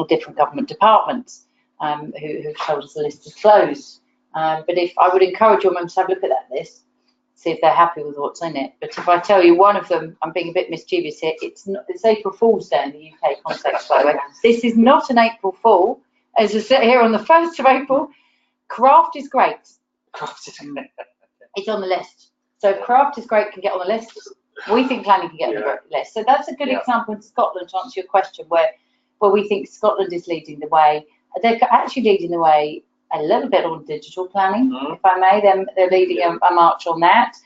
different government departments who've told us the list is closed. But I would encourage your members to have a look at that list, see if they're happy with what's in it. But if I tell you one of them, I'm being a bit mischievous here, it's April Fool's Day in the UK context, by the way. This is not an April Fool. As I sit here on the 1st of April, craft is great. It's on the list. So craft is great, can get on the list. We think planning can get on the list. So that's a good example in Scotland, to answer your question, where we think Scotland is leading the way. They're actually leading the way a little bit on digital planning, if I may. They're leading a march on that.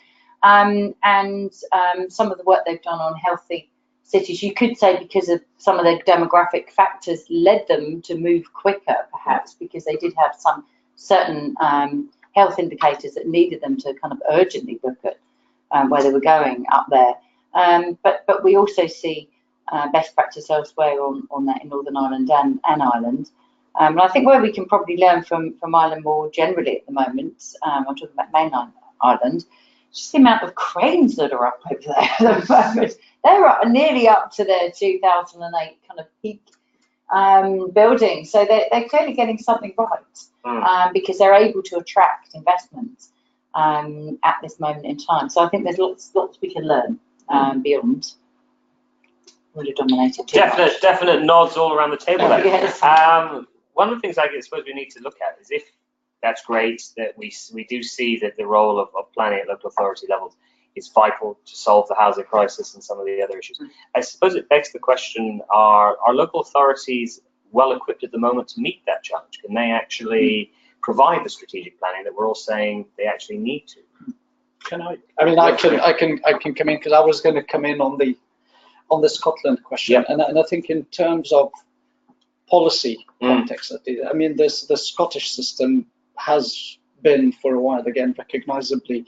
and some of the work they've done on healthy cities, you could say because of some of the demographic factors led them to move quicker, perhaps because they did have some certain health indicators that needed them to kind of urgently look at where they were going up there. But we also see best practice elsewhere on that in Northern Ireland and Ireland. And I think where we can probably learn from Ireland more generally at the moment, I'm talking about mainland Ireland, just the amount of cranes that are up over there at the moment. They're nearly up to their 2008 kind of peak building. So they're clearly getting something right because they're able to attract investment at this moment in time. So I think there's lots we can learn beyond. Really dominated. Definite nods all around the table there. Yes. One of the things I suppose we need to look at is if that's great that we do see that the role of planning at local authority levels is vital to solve the housing crisis and some of the other issues. I suppose it begs the question, are local authorities well equipped at the moment to meet that challenge? Can they actually provide the strategic planning that we're all saying they actually need to? Can I? I mean, I can come in because I was going to come in on the Scotland question, and I think in terms of policy context, I mean, the Scottish system has been for a while, again, recognisably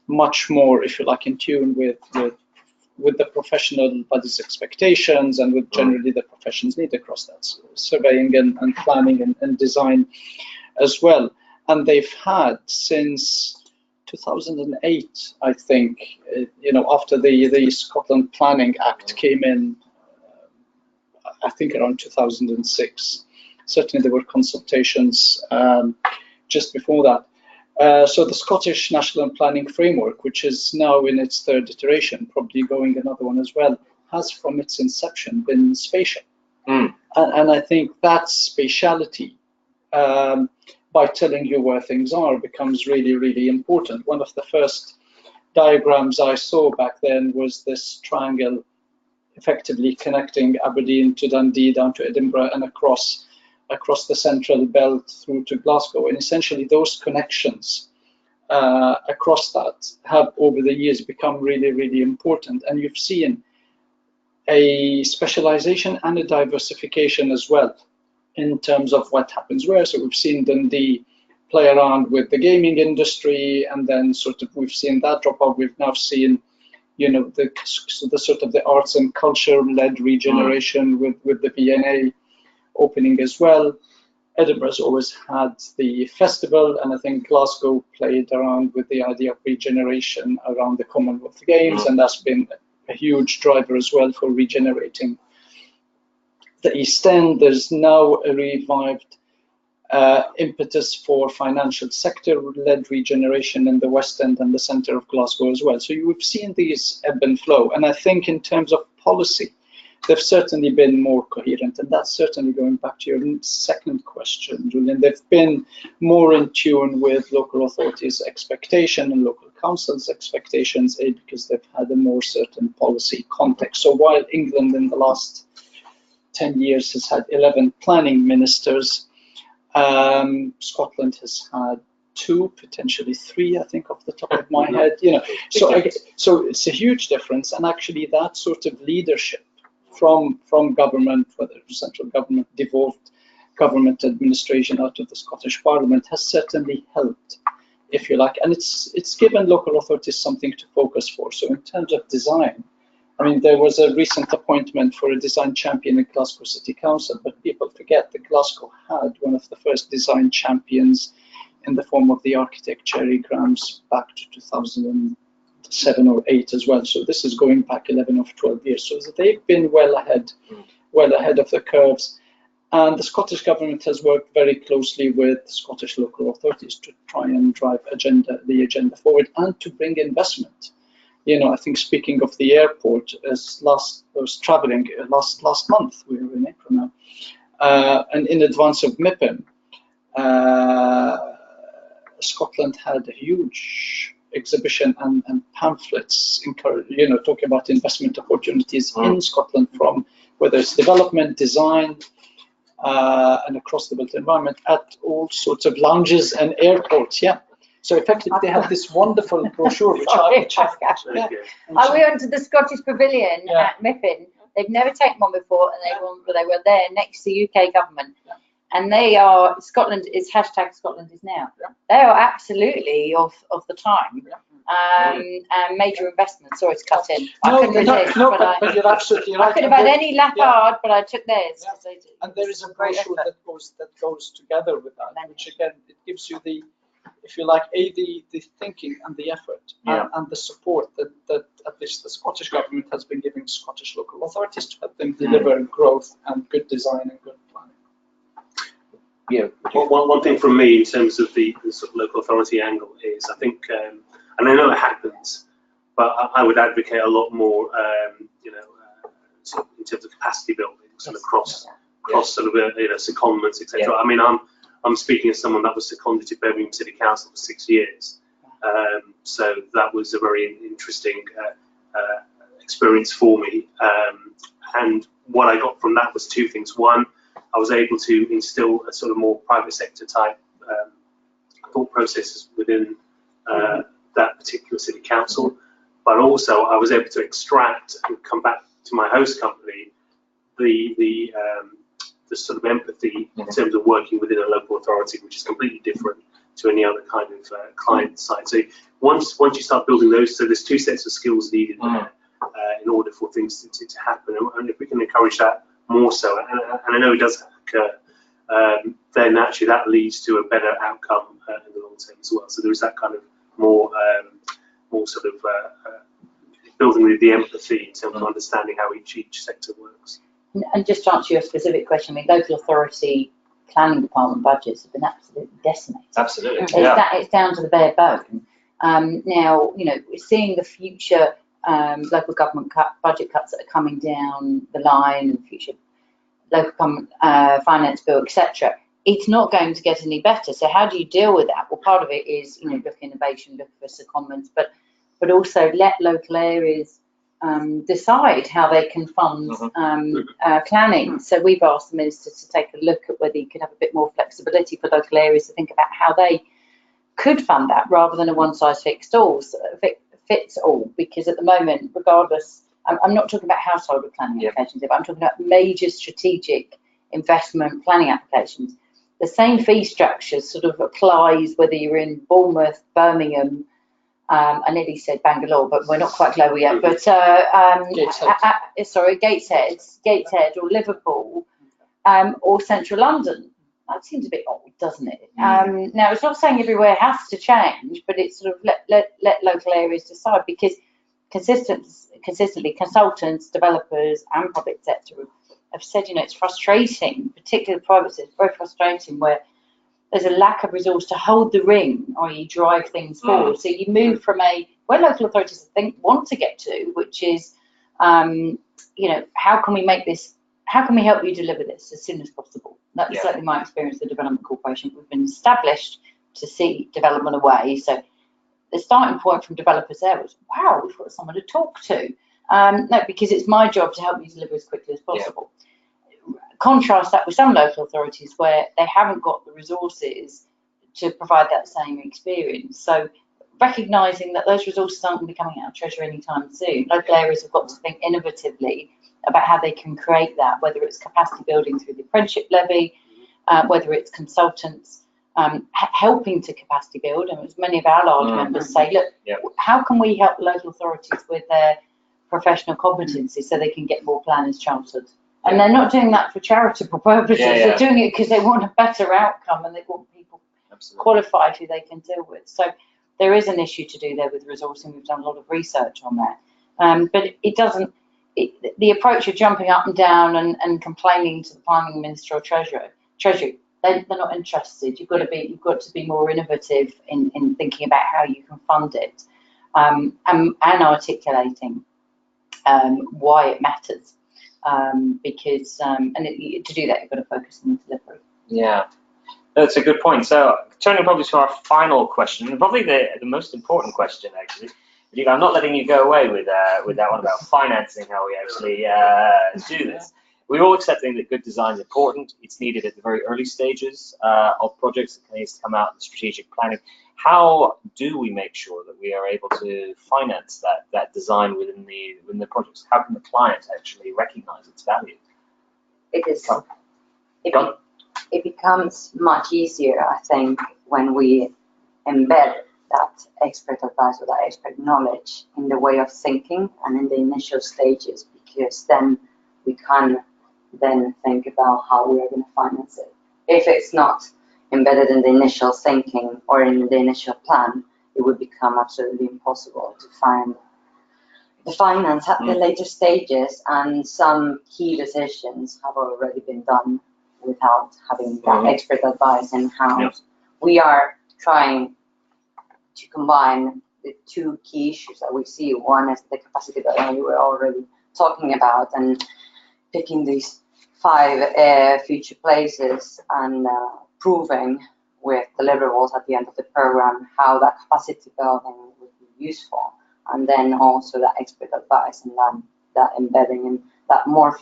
much more, if you like, in tune with the professional body's expectations and with generally the profession's need across that, so surveying and planning and design as well. And they've had since 2008, I think, after the Scotland Planning Act came in, I think around 2006. Certainly there were consultations just before that. So the Scottish National Planning Framework, which is now in its third iteration, probably going another one as well, has from its inception been spatial. And I think that spatiality, by telling you where things are, becomes really, really important. One of the first diagrams I saw back then was this triangle effectively connecting Aberdeen to Dundee down to Edinburgh and across the central belt through to Glasgow. And essentially those connections across that have over the years become really, really important. And you've seen a specialization and a diversification as well in terms of what happens where. So we've seen Dundee play around with the gaming industry, and then sort of we've seen that drop off. We've now seen, the sort of the arts and culture-led regeneration with the V&A opening as well. Edinburgh's always had the festival, and I think Glasgow played around with the idea of regeneration around the Commonwealth Games, and that's been a huge driver as well for regenerating the East End. There's now a revived impetus for financial sector-led regeneration in the West End and the centre of Glasgow as well. So you've seen these ebb and flow, and I think in terms of policy, they've certainly been more coherent, and that's certainly going back to your second question, Julian. They've been more in tune with local authorities' expectation and local councils' expectations, because they've had a more certain policy context. So while England in the last 10 years has had 11 planning ministers, Scotland has had 2, potentially 3, I think, off the top of my head. So it's a huge difference, and actually that sort of leadership from government, whether central government, devolved government administration out of the Scottish Parliament, has certainly helped, if you like, and it's given local authorities something to focus for. So in terms of design, I mean, there was a recent appointment for a design champion in Glasgow City Council, but people forget that Glasgow had one of the first design champions in the form of the architect Jerry Grams back to 2007 or 8 as well. So this is going back 11 or 12 years. So they've been well ahead of the curves. And the Scottish government has worked very closely with Scottish local authorities to try and drive the agenda forward and to bring investment. I think, speaking of the airport, I was traveling last month, we were in April now, and in advance of MIPIM, Scotland had a huge exhibition and pamphlets, talking about investment opportunities in Scotland, from whether it's development, design, and across the built environment, at all sorts of lounges and airports. So effectively, they have this wonderful brochure, which I went to the Scottish Pavilion at Miffin. They've never taken one before, and they were there next to the UK government. And they are, Scotland is hashtag Scotland is now. They are absolutely of the time. And major investments. Sorry to cut in. I couldn't resist. But you're absolutely right. I could have had any Lappard, but I took theirs. And there is a brochure that goes together with that, which again, it gives you the, if you like, the thinking and the effort and the support that at least the Scottish government has been giving Scottish local authorities to help them deliver growth and good design and good planning. Yeah. One thing from me in terms of the sort of local authority angle is, I think, and I know it happens, but I would advocate a lot more, sort of in terms of capacity building, sort of across sort of secondments, etc. I mean, I'm speaking as someone that was seconded to Birmingham City Council for 6 years, so that was a very interesting experience for me. And what I got from that was two things. One, I was able to instill a sort of more private sector type thought processes within that particular city council, but also I was able to extract and come back to my host company the sort of empathy in terms of working within a local authority, which is completely different to any other kind of client side. So once you start building those, so there's two sets of skills needed there in order for things to happen, and if we can encourage that more so, and I know it does occur, then naturally that leads to a better outcome in the long term as well. So there is that kind of more sort of building the empathy in terms of understanding how each sector works. And just to answer your specific question, I mean, local authority planning department budgets have been absolutely decimated. Absolutely, it's down to the bare bone. Now, we're seeing the future local government budget cuts that are coming down the line, and future local government finance bill, etc. It's not going to get any better. So how do you deal with that? Well, part of it is look at innovation, look for secondments, but also let local areas decide how they can fund planning. So we've asked the minister to take a look at whether you could have a bit more flexibility for local areas to think about how they could fund that rather than a fits all, because at the moment, regardless, I'm not talking about household planning applications, but I'm talking about major strategic investment planning applications. The same fee structure sort of applies whether you're in Bournemouth, Birmingham, I nearly said Bangalore, but we're not quite global yet, but Gateshead or Liverpool or Central London. That seems a bit odd, doesn't it? Now, it's not saying everywhere has to change, but it's sort of let local areas decide, because consistently consultants, developers and public sector have said, it's frustrating, particularly the private sector, it's very frustrating where there's a lack of resource to hold the ring, i.e. drive things forward. So you move from where local authorities want to get to, which is, how can we make this, how can we help you deliver this as soon as possible? That's certainly my experience with the Development Corporation. We've been established to see development away. So the starting point from developers there was, wow, we've got someone to talk to. No, because it's my job to help you deliver as quickly as possible. Contrast that with some local authorities where they haven't got the resources to provide that same experience. So recognising that those resources aren't going to be coming out of Treasury anytime soon, local areas have got to think innovatively about how they can create that, whether it's capacity building through the apprenticeship levy, whether it's consultants helping to capacity build. And as many of our large members say, look, how can we help local authorities with their professional competencies so they can get more planners chartered? And they're not doing that for charitable purposes. They're doing it because they want a better outcome and they want people qualified who they can deal with. So there is an issue to do there with resourcing. We've done a lot of research on that. But it doesn't, the approach of jumping up and down and complaining to the Planning Minister or Treasury, they're not interested. You've got to be more innovative in thinking about how you can fund it and articulating why it matters. Because to do that, you've got to focus on the delivery. Yeah, that's a good point. So turning probably to our final question, and probably the most important question actually. I'm not letting you go away with that one about financing, how we actually do this. we're all accepting that good design is important. It's needed at the very early stages of projects. It needs to come out in strategic planning. How do we make sure that we are able to finance that design within the projects? How can the client actually recognize its value? It becomes much easier, I think, when we embed that expert advice or that expert knowledge in the way of thinking and in the initial stages, because then we can then think about how we are going to finance it. If it's not embedded in the initial thinking or in the initial plan, it would become absolutely impossible to find the finance at the later stages, and some key decisions have already been done without having that expert advice in-house. Yep. We are trying to combine the two key issues that we see. One is the capacity building we were already talking about, and picking these 5 future places and proving with deliverables at the end of the program how that capacity building would be useful, and then also that expert advice and that embedding and that more,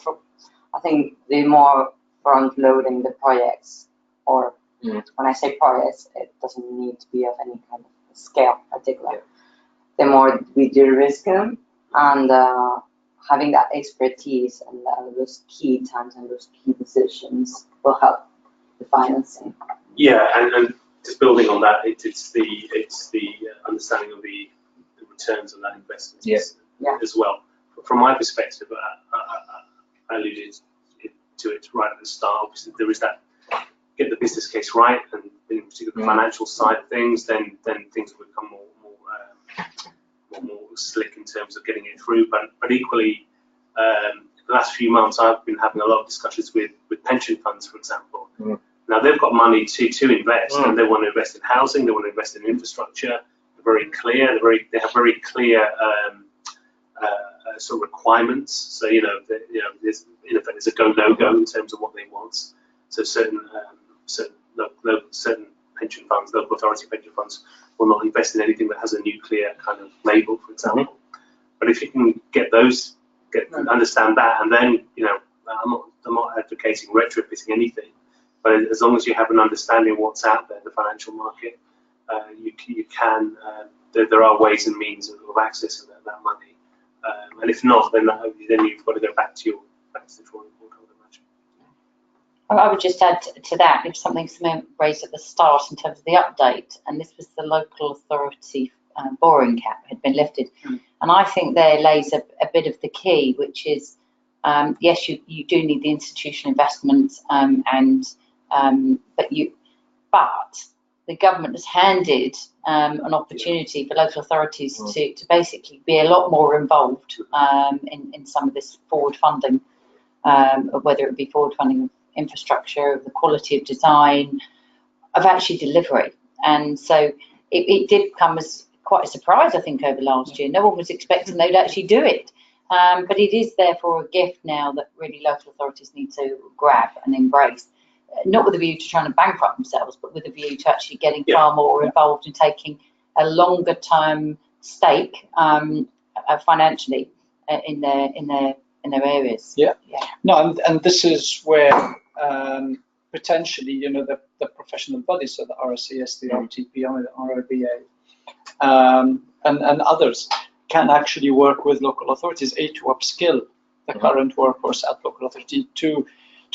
I think the more front loading the projects, or when I say projects, it doesn't need to be of any kind of scale particular. The more we de-risk them, and having that expertise and those key times and those key decisions will help the financing. Yeah, and just building on that, it's the understanding of the returns on that investment as well. From my perspective, I alluded to it right at the start. Obviously, there is that, get the business case right, and in particular the financial side of things, then things will become more slick in terms of getting it through. But equally, the last few months I've been having a lot of discussions with pension funds, for example. Now they've got money to invest, and they want to invest in housing, they want to invest in infrastructure. They're very clear. They have very clear sort of requirements. So there's in effect there's a go/no-go in terms of what they want. So certain pension funds, local authority pension funds, will not invest in anything that has a nuclear kind of label, for example. But if you can understand that, and then I'm not advocating retrofitting anything, but as long as you have an understanding of what's out there, the financial market, you can. There are ways and means of accessing that money. And if not, then you've got to go back to the drawing board, I would imagine. I would just add to that, if something raised at the start in terms of the update, and this was the local authority borrowing cap had been lifted. And I think there lays a bit of the key, which is, yes, you do need the institutional investment, but the government has handed an opportunity for local authorities to basically be a lot more involved in some of this forward funding, whether it be forward funding of infrastructure, of the quality of design, of actually delivery. And so it did come as quite a surprise, I think, over last year. No one was expecting they'd actually do it. But it is therefore a gift now that really local authorities need to grab and embrace. Not with a view to trying to bankrupt themselves, but with a view to actually getting far more involved and taking a longer term stake financially in their areas. No, and this is where potentially the professional bodies, so the RSCS, the RTPI, the RIBA, and others can actually work with local authorities to upskill the current workforce at local authority to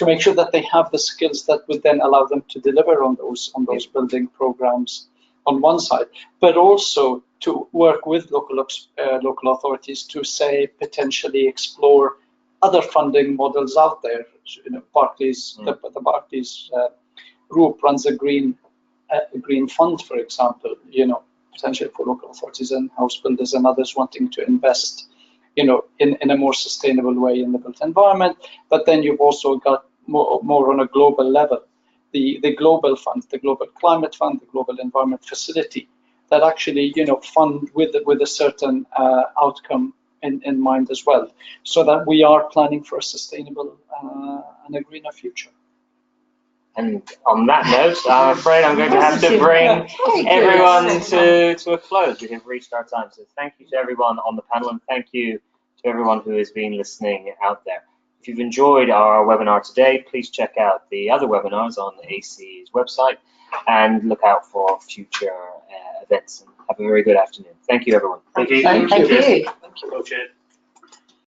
make sure that they have the skills that would then allow them to deliver on those building programs on one side, but also to work with local authorities to say potentially explore other funding models out there. Barclays, the Barclays group runs a green fund, for example. Potentially for local authorities and house builders and others wanting to invest, in a more sustainable way in the built environment. But then you've also got more on a global level, the global fund, the global climate fund, the global environment facility, that actually fund with a certain outcome in mind as well, so that we are planning for a sustainable and a greener future. And on that note, I'm afraid I'm going to have to bring everyone to a close. We have reached our time. So thank you to everyone on the panel, and thank you to everyone who has been listening out there. If you've enjoyed our webinar today, please check out the other webinars on the AC's website and look out for future events. And have a very good afternoon. Thank you, everyone. Thank you. Thank Thank you. you. Thank you. Well, Chair.